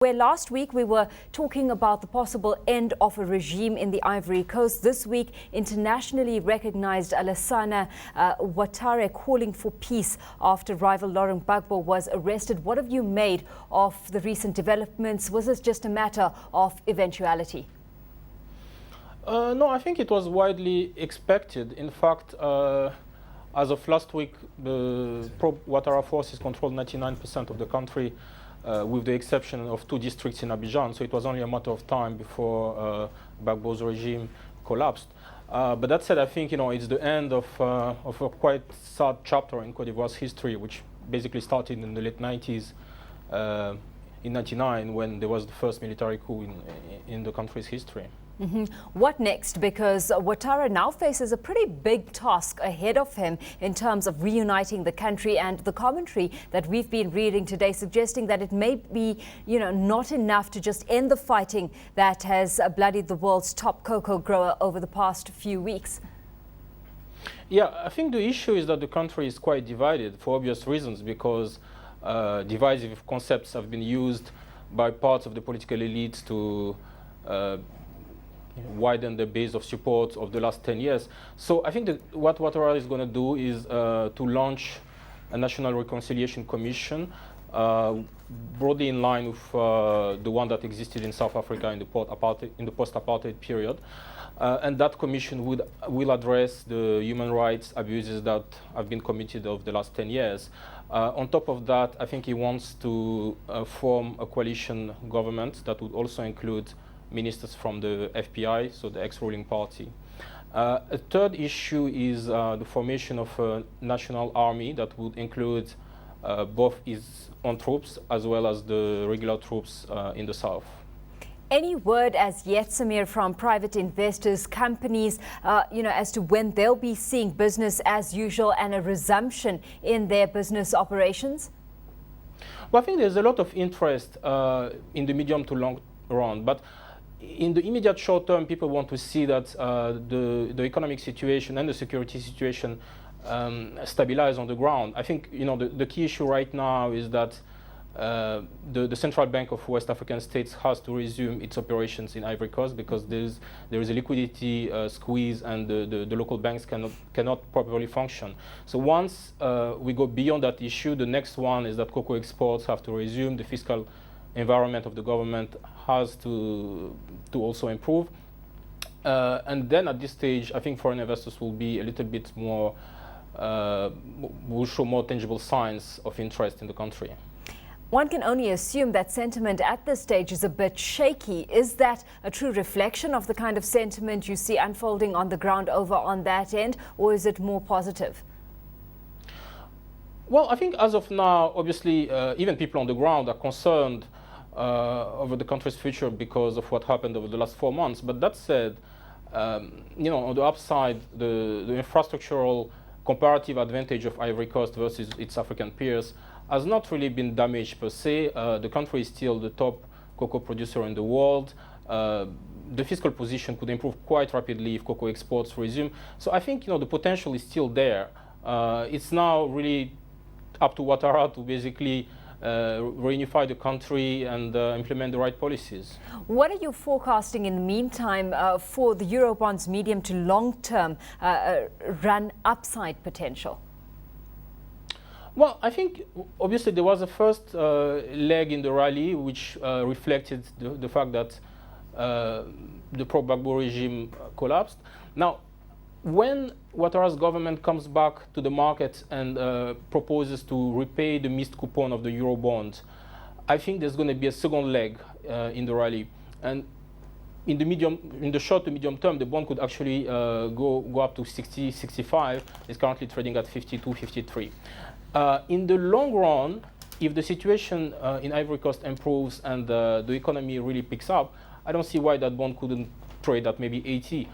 where last week we were talking about the possible end of a regime in the Ivory Coast. This week, internationally recognized Alassane Ouattara calling for peace after rival Laurent Gbagbo was arrested. What have you made of the recent developments? Was this just a matter of eventuality? No, I think it was widely expected. In fact, as of last week, the pro-Ouattara forces controlled 99% of the country, with the exception of 2 districts in Abidjan. So it was only a matter of time before Gbagbo's regime collapsed. But that said, I think it's the end of a quite sad chapter in Cote d'Ivoire's history, which basically started in the late 90s, in 99, when there was the first military coup in the country's history. What next? Because Ouattara now faces a pretty big task ahead of him in terms of reuniting the country, and the commentary that we've been reading today suggesting that it may be, not enough to just end the fighting that has bloodied the world's top cocoa grower over the past few weeks. Yeah, I think the issue is that the country is quite divided for obvious reasons, because divisive concepts have been used by parts of the political elites to widen the base of support of the last 10 years. So I think that what Ouattara is going to do is to launch a National Reconciliation Commission, broadly in line with the one that existed in South Africa in the post-apartheid period. And that commission will address the human rights abuses that have been committed over the last 10 years. On top of that, I think he wants to form a coalition government that would also include ministers from the FPI, so the ex-ruling party. A third issue is the formation of a national army that would include both his own troops as well as the regular troops in the south. Any word as yet, Samir, from private investors, companies, as to when they'll be seeing business as usual and a resumption in their business operations? Well, I think there's a lot of interest in the medium to long run, but in the immediate short term, people want to see that the economic situation and the security situation stabilize on the ground. I think the key issue right now is that the Central Bank of West African states has to resume its operations in Ivory Coast, because there is a liquidity squeeze, and the local banks cannot properly function. So once we go beyond that issue, the next one is that cocoa exports have to resume. The fiscal environment of the government has to also improve. And then at this stage, I think foreign investors will be a little bit more, will show more tangible signs of interest in the country. One can only assume that sentiment at this stage is a bit shaky. Is that a true reflection of the kind of sentiment you see unfolding on the ground over on that end, or is it more positive? Well, I think as of now, obviously, even people on the ground are concerned over the country's future because of what happened over the last 4 months. But that said, on the upside, the infrastructural comparative advantage of Ivory Coast versus its African peers has not really been damaged per se. The country is still the top cocoa producer in the world. The fiscal position could improve quite rapidly if cocoa exports resume. So I think the potential is still there. It's now really up to Ouattara to basically reunify the country and implement the right policies. What are you forecasting in the meantime for the Eurobond's medium to long-term run upside potential? Well, I think obviously there was a first leg in the rally which reflected the fact that the pro-Gbagbo regime collapsed. Now, when Ouattara's government comes back to the market and proposes to repay the missed coupon of the Eurobond, I think there's going to be a second leg in the rally. And in the short to medium term, the bond could actually go up to 60, 65. It's currently trading at 52, 53. In the long run, if the situation in Ivory Coast improves and the economy really picks up, I don't see why that bond couldn't trade at maybe 80.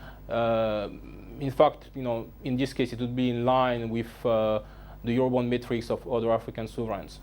In fact, in this case, it would be in line with the Eurobond metrics of other African sovereigns.